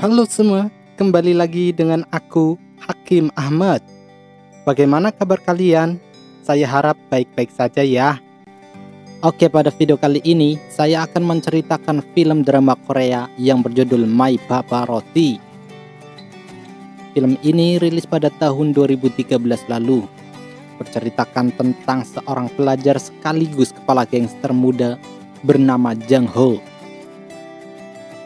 Halo semua, kembali lagi dengan aku, Hakim Ahmad. Bagaimana kabar kalian? Saya harap baik-baik saja ya. Oke, pada video kali ini saya akan menceritakan film drama Korea yang berjudul My Baba Roti. Film ini rilis pada tahun 2013 lalu. Berceritakan tentang seorang pelajar sekaligus kepala gangster muda bernama Jang Ho.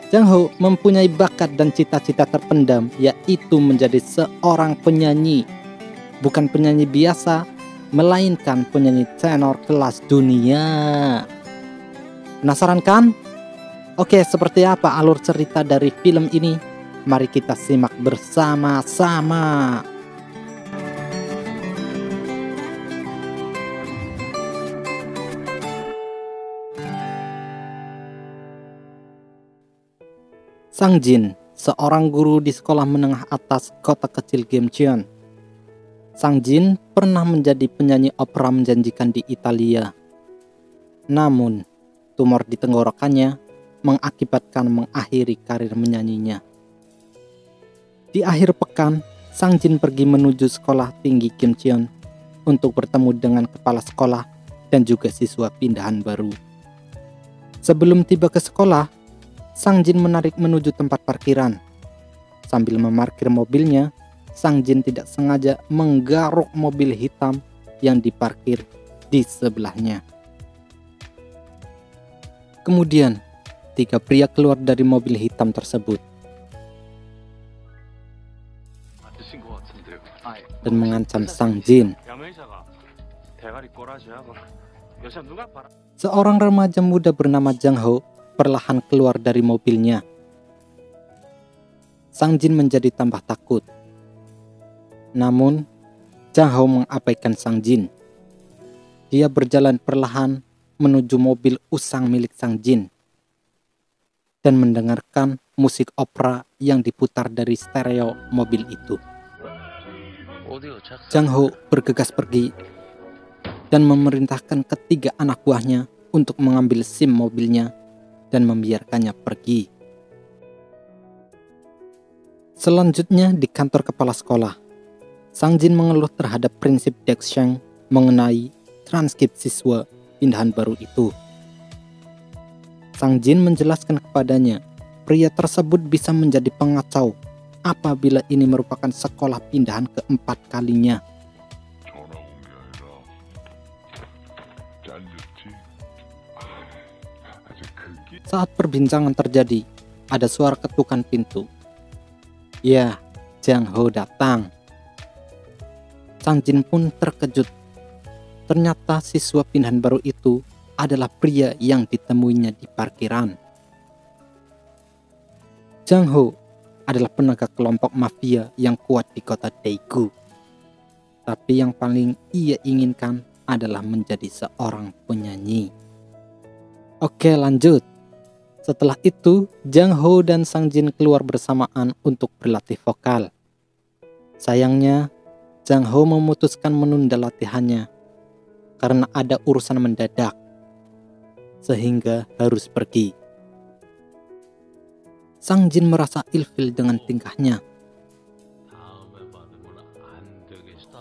Jang Ho mempunyai bakat dan cita-cita terpendam, yaitu menjadi seorang penyanyi. Bukan penyanyi biasa, melainkan penyanyi tenor kelas dunia. Penasaran kan? Oke, seperti apa alur cerita dari film ini? Mari kita simak bersama-sama. Sang Jin, seorang guru di sekolah menengah atas kota kecil Gyeongcheon. Sang Jin pernah menjadi penyanyi opera menjanjikan di Italia. Namun, tumor di tenggorokannya mengakibatkan mengakhiri karir menyanyinya. Di akhir pekan, Sang Jin pergi menuju sekolah tinggi Gyeongcheon untuk bertemu dengan kepala sekolah dan juga siswa pindahan baru. Sebelum tiba ke sekolah, Sang Jin menarik menuju tempat parkiran. Sambil memarkir mobilnya, Sang Jin tidak sengaja menggaruk mobil hitam yang diparkir di sebelahnya. Kemudian, 3 pria keluar dari mobil hitam tersebut dan mengancam Sang Jin. Seorang remaja muda bernama Jang Ho perlahan keluar dari mobilnya. Sang Jin menjadi tambah takut. Namun, Jang Ho mengabaikan Sang Jin. Dia berjalan perlahan menuju mobil usang milik Sang Jin dan mendengarkan musik opera yang diputar dari stereo mobil itu. Jang Ho bergegas pergi dan memerintahkan ketiga anak buahnya untuk mengambil SIM mobilnya dan membiarkannya pergi. Selanjutnya di kantor kepala sekolah, Sang Jin mengeluh terhadap prinsip Daeksang mengenai transkrip siswa pindahan baru itu. Sang Jin menjelaskan kepadanya, pria tersebut bisa menjadi pengacau apabila ini merupakan sekolah pindahan keempat kalinya. Saat perbincangan terjadi, ada suara ketukan pintu. Ya, Jang Ho datang. Sang Jin pun terkejut. Ternyata siswa pindahan baru itu adalah pria yang ditemuinya di parkiran. Jang Ho adalah penegak kelompok mafia yang kuat di kota Daegu. Tapi yang paling ia inginkan adalah menjadi seorang penyanyi. Oke, lanjut. Setelah itu, Jang Ho dan Sang Jin keluar bersamaan untuk berlatih vokal. Sayangnya, Jang Ho memutuskan menunda latihannya karena ada urusan mendadak, sehingga harus pergi. Sang Jin merasa ilfil dengan tingkahnya.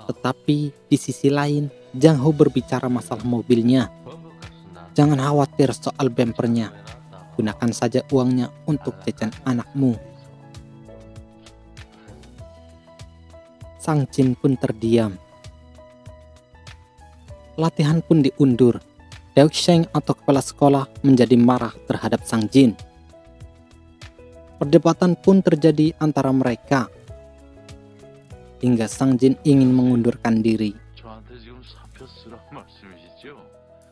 Tetapi di sisi lain, Jang Ho berbicara masalah mobilnya. Jangan khawatir soal bempernya. Gunakan saja uangnya untuk jajan anakmu. Sang Jin pun terdiam. Latihan pun diundur. Daeksang atau kepala sekolah menjadi marah terhadap Sang Jin. Perdebatan pun terjadi antara mereka, hingga Sang Jin ingin mengundurkan diri.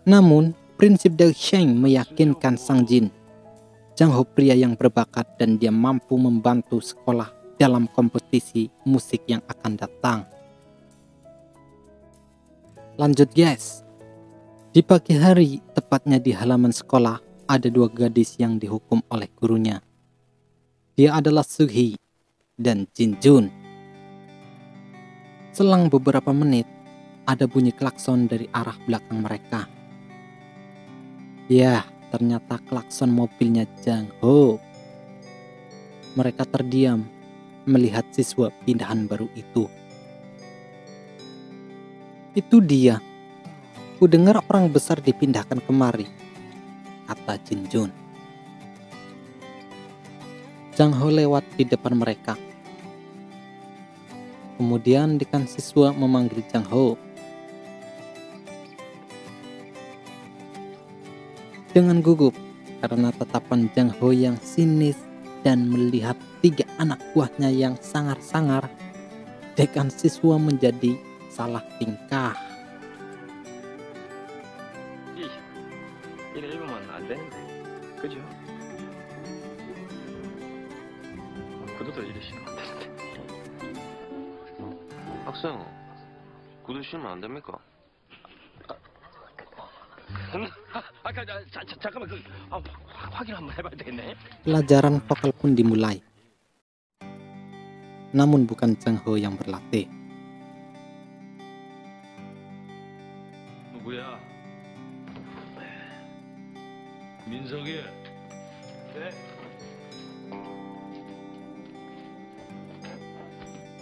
Namun, prinsip Daeksang meyakinkan Sang Jin. Jang Ho pria yang berbakat dan dia mampu membantu sekolah dalam kompetisi musik yang akan datang. Lanjut guys. Di pagi hari, tepatnya di halaman sekolah, ada 2 gadis yang dihukum oleh gurunya. Dia adalah Suhee dan Jin Jun. Selang beberapa menit, ada bunyi klakson dari arah belakang mereka. Ya, ternyata klakson mobilnya Jang Ho. Mereka terdiam melihat siswa pindahan baru itu. Itu dia. Ku dengar orang besar dipindahkan kemari, kata Jin Jun. Jang Ho lewat di depan mereka. Kemudian dekan siswa memanggil Jang Ho. Dengan gugup karena tatapan Jang Ho yang sinis dan melihat 3 anak buahnya yang sangar-sangar, dekan siswa menjadi salah tingkah. 이러면 안 되는데, 그죠? 구두도 이래 신으면 안 되는데. 학생, 구두 신으면 안 됩니까? 잠깐만, 확인 한번 해봐야 되겠네. Pelajaran vokal pun dimulai. Namun bukan Jang Ho yang berlatih. 누구야? 민석이. 네.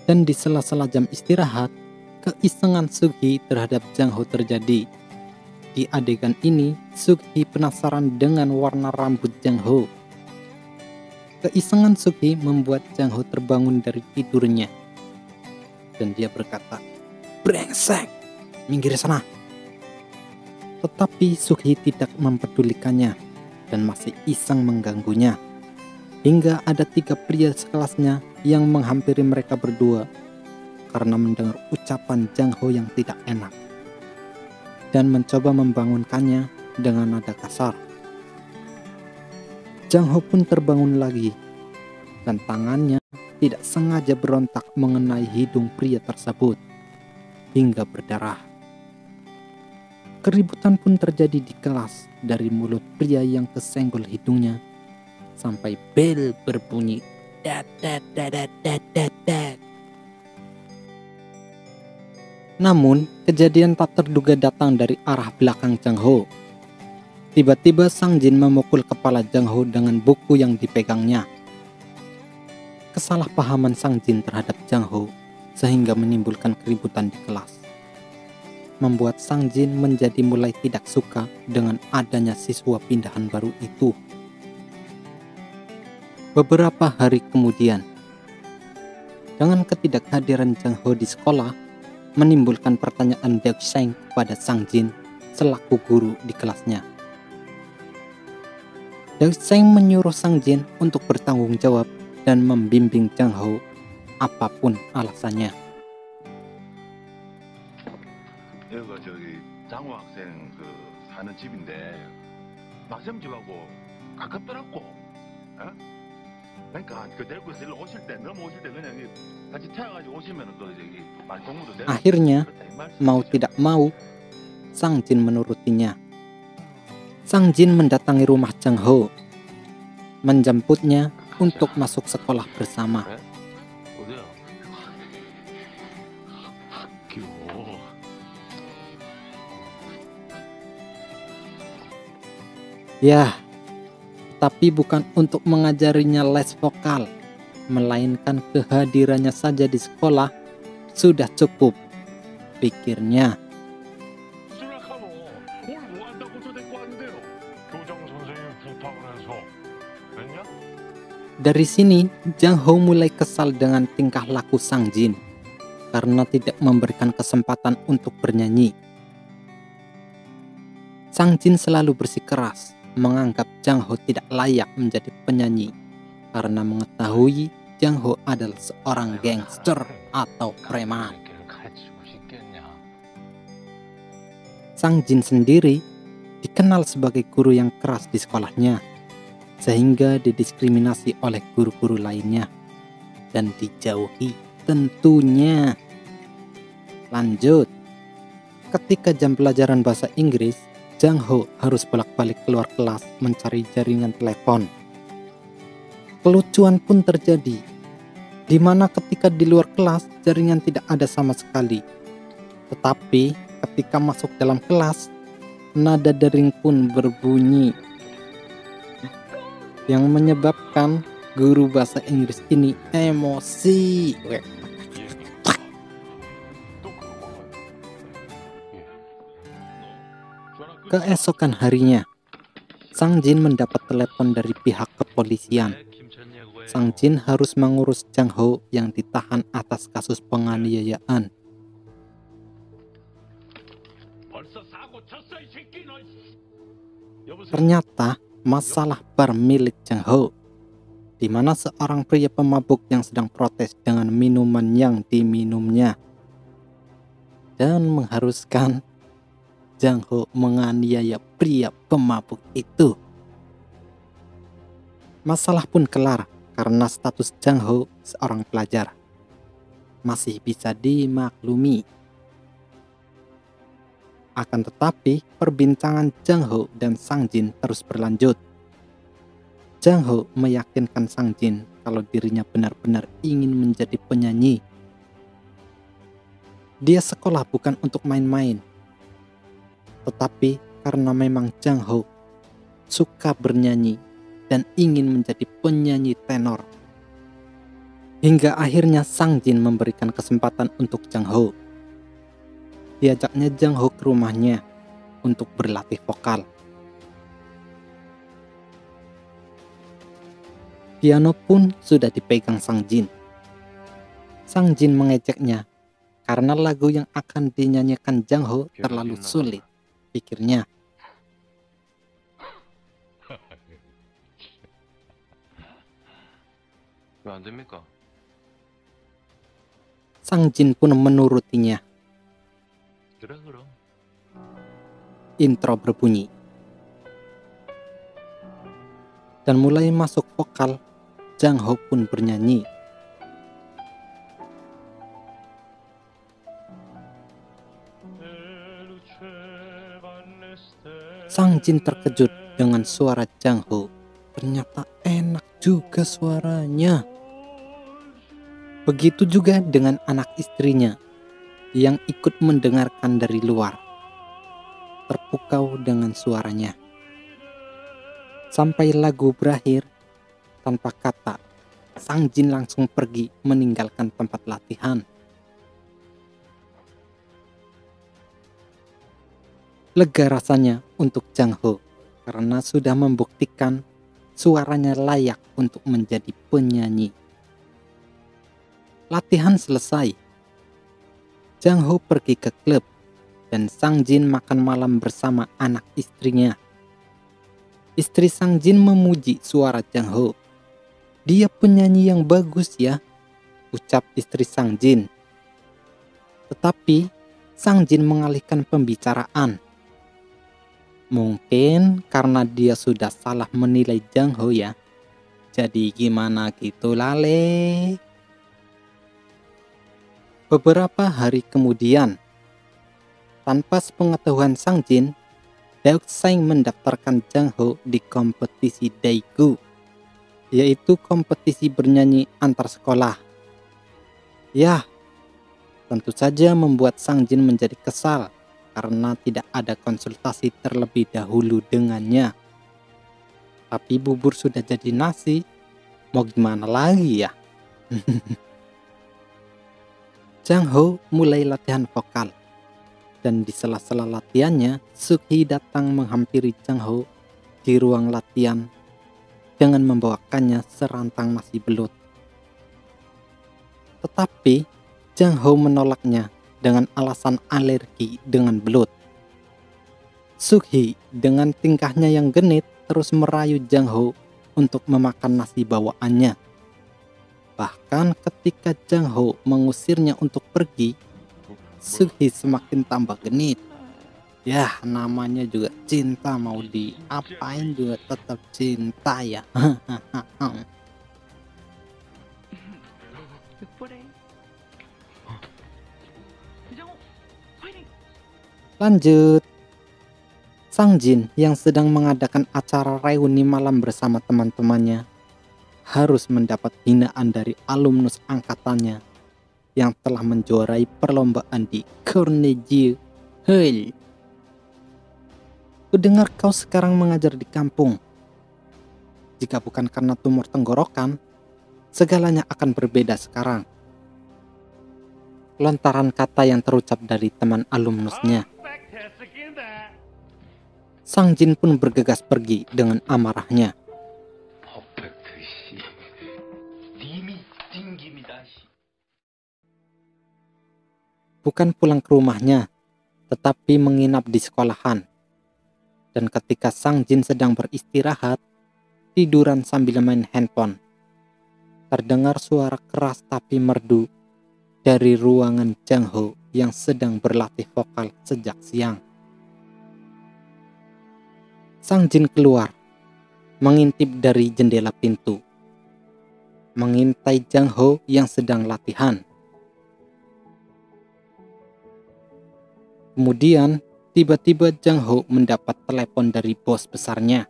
Dan di sela-sela jam istirahat, keisengan Sughi terhadap Jang Ho terjadi. Di adegan ini, Sughi penasaran dengan warna rambut Jang Ho. Keisengan Sughi membuat Jang Ho terbangun dari tidurnya. Dan dia berkata, "Brengsek, minggir sana." Tetapi Sughi tidak mempedulikannya dan masih iseng mengganggunya. Hingga ada 3 pria sekelasnya yang menghampiri mereka berdua karena mendengar ucapan Jang Ho yang tidak enak dan mencoba membangunkannya dengan nada kasar. Jang Ho pun terbangun lagi dan tangannya tidak sengaja berontak mengenai hidung pria tersebut hingga berdarah. Keributan pun terjadi di kelas dari mulut pria yang kesenggol hidungnya sampai bel berbunyi dat dat dat dat dat dat dat. Namun, kejadian tak terduga datang dari arah belakang Jang Ho. Tiba-tiba Sang Jin memukul kepala Jang Ho dengan buku yang dipegangnya. Kesalahpahaman Sang Jin terhadap Jang Ho sehingga menimbulkan keributan di kelas, membuat Sang Jin menjadi mulai tidak suka dengan adanya siswa pindahan baru itu. Beberapa hari kemudian, dengan ketidakhadiran Jang Ho di sekolah, menimbulkan pertanyaan Deok Sheng kepada Sang Jin selaku guru di kelasnya. Deok Sheng menyuruh Sang Jin untuk bertanggung jawab dan membimbing Jang Ho apapun alasannya. 여기가 저기 장호 학생 그 사는 집인데 막쌤 집하고 가깝더라고. 어? 그러니까 그 데리고 일로 오실 때 넘어오실 때 그냥 같이 태워가지고 오시면은 또 저기 말동무도 내고. Akhirnya, mau tidak mau, Sang Jin menurutinya. Sang Jin mendatangi rumah Jang Ho, menjemputnya untuk masuk sekolah bersama. 어디야? 귀여워. Ya, tapi bukan untuk mengajarinya les vokal, melainkan kehadirannya saja di sekolah sudah cukup, pikirnya. 수락하고 오늘 뭐 한다고 또 데리고 왔는데요. 교장 선생님 부탁을 해서 됐냐? Dari sini, Jang Ho mulai kesal dengan tingkah laku Sang Jin karena tidak memberikan kesempatan untuk bernyanyi. Sang Jin selalu bersikeras menganggap Jang Ho tidak layak menjadi penyanyi karena mengetahui Jang Ho adalah seorang gangster atau preman. Sang Jin sendiri dikenal sebagai guru yang keras di sekolahnya, sehingga didiskriminasi oleh guru-guru lainnya dan dijauhi tentunya. Lanjut, ketika jam pelajaran bahasa Inggris, Jang Ho harus bolak-balik keluar kelas mencari jaringan telepon. Kelucuan pun terjadi, di mana ketika di luar kelas jaringan tidak ada sama sekali. Tetapi ketika masuk dalam kelas, nada dering pun berbunyi, yang menyebabkan Guru bahasa Inggris ini emosi. Keesokan harinya, Sang Jin mendapat telepon dari pihak kepolisian. Sang Jin harus mengurus Jang Ho yang ditahan atas kasus penganiayaan. Ternyata masalah bar milik Jang Ho, di mana seorang pria pemabuk yang sedang protes dengan minuman yang diminumnya dan mengharuskan Jang Ho menganiaya pria pemabuk itu. Masalah pun kelar karena status Jang Ho seorang pelajar masih bisa dimaklumi. Akan tetapi, perbincangan Jang Ho dan Sang Jin terus berlanjut. Jang Ho meyakinkan Sang Jin kalau dirinya benar-benar ingin menjadi penyanyi. Dia sekolah bukan untuk main-main, tetapi karena memang Jang Ho suka bernyanyi dan ingin menjadi penyanyi tenor. Hingga akhirnya Sang Jin memberikan kesempatan untuk Jang Ho. Diajaknya Jang Ho ke rumahnya untuk berlatih vokal. Piano pun sudah dipegang Sang Jin. Sang Jin mengejeknya karena lagu yang akan dinyanyikan Jang Ho terlalu sulit, pikirnya. 왜 안 됩니까? Sang Jin pun menurutinya. 그래 그럼. Intro berbunyi dan mulai masuk vokal. Jang Ho pun bernyanyi. Sang Jin terkejut dengan suara Jang Ho. Ternyata enak juga suaranya. Begitu juga dengan anak istrinya yang ikut mendengarkan dari luar, terpukau dengan suaranya. Sampai lagu berakhir, tanpa kata, Sang Jin langsung pergi meninggalkan tempat latihan. Lega rasanya untuk Jang Ho karena sudah membuktikan suaranya layak untuk menjadi penyanyi. Latihan selesai. Jang Ho pergi ke klub dan Sang Jin makan malam bersama anak istrinya. Istri Sang Jin memuji suara Jang Ho. Dia penyanyi yang bagus ya, ucap istri Sang Jin. Tetapi Sang Jin mengalihkan pembicaraan. Mungkin karena dia sudah salah menilai Jang Ho ya. Jadi gimana gitu lale. Beberapa hari kemudian, tanpa sepengetahuan Sang Jin, Dauk Saing mendaftarkan Jang Ho di kompetisi Daegu, yaitu kompetisi bernyanyi antar sekolah. Ya, tentu saja membuat Sang Jin menjadi kesal karena tidak ada konsultasi terlebih dahulu dengannya. Tapi bubur sudah jadi nasi, mau gimana lagi ya? Jang Ho mulai latihan vokal, dan di sela-sela latihannya, Suk-hee datang menghampiri Jang Ho di ruang latihan dengan membawakannya serantang nasi belut. Tetapi Jang Ho menolaknya dengan alasan alergi dengan belut. Suk-hee dengan tingkahnya yang genit terus merayu Jang Ho untuk memakan nasi bawaannya. Bahkan ketika Jang Ho mengusirnya untuk pergi, Suk-hee semakin tambah genit. Ya, namanya juga cinta, mau diapain juga tetap cinta ya. Lanjut. Sang Jin yang sedang mengadakan acara reuni malam bersama teman-temannya harus mendapat hinaan dari alumnus angkatannya yang telah menjuarai perlombaan di Carnegie Hall. Kudengar kau sekarang mengajar di kampung. jika bukan karena tumor tenggorokan, segalanya akan berbeda sekarang. Lontaran kata yang terucap dari teman alumnusnya. Sang Jin pun bergegas pergi dengan amarahnya. Bukan pulang ke rumahnya, tetapi menginap di sekolahan. Dan ketika Sang Jin sedang beristirahat, tiduran sambil main handphone, terdengar suara keras tapi merdu dari ruangan Jang Ho yang sedang berlatih vokal sejak siang. Sang Jin keluar, mengintip dari jendela pintu, mengintai Jang Ho yang sedang latihan. Kemudian, tiba-tiba Jang Ho mendapat telepon dari bos besarnya.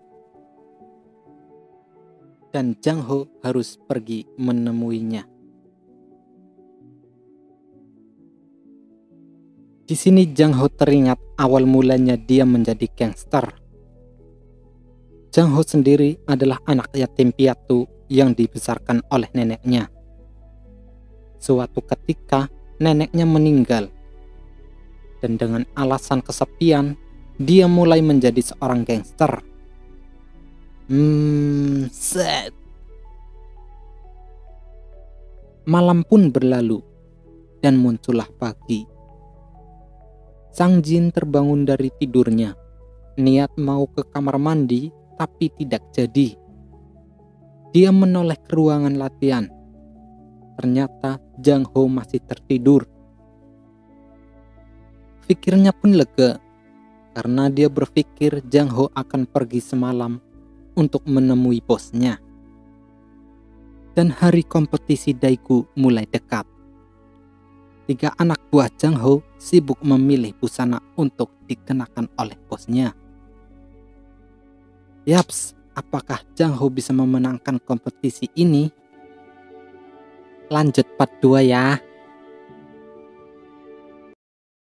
Dan Jang Ho harus pergi menemuinya. Di sini Jang Ho teringat awal mulanya dia menjadi gangster. Jang Ho sendiri adalah anak yatim piatu yang dibesarkan oleh neneknya. Suatu ketika neneknya meninggal. Dan dengan alasan kesepian, dia mulai menjadi seorang gangster. Set. Malam pun berlalu dan muncullah pagi. Sang Jin terbangun dari tidurnya, niat mau ke kamar mandi tapi tidak jadi. Dia menoleh ke ruangan latihan. Ternyata Jang Ho masih tertidur. Pikirnya pun lega, karena dia berpikir Jang Ho akan pergi semalam untuk menemui bosnya. Dan hari kompetisi Daegu mulai dekat. 3 anak buah Jang Ho sibuk memilih busana untuk dikenakan oleh bosnya. Yaps, apakah Jang Ho bisa memenangkan kompetisi ini? Lanjut part 2 ya.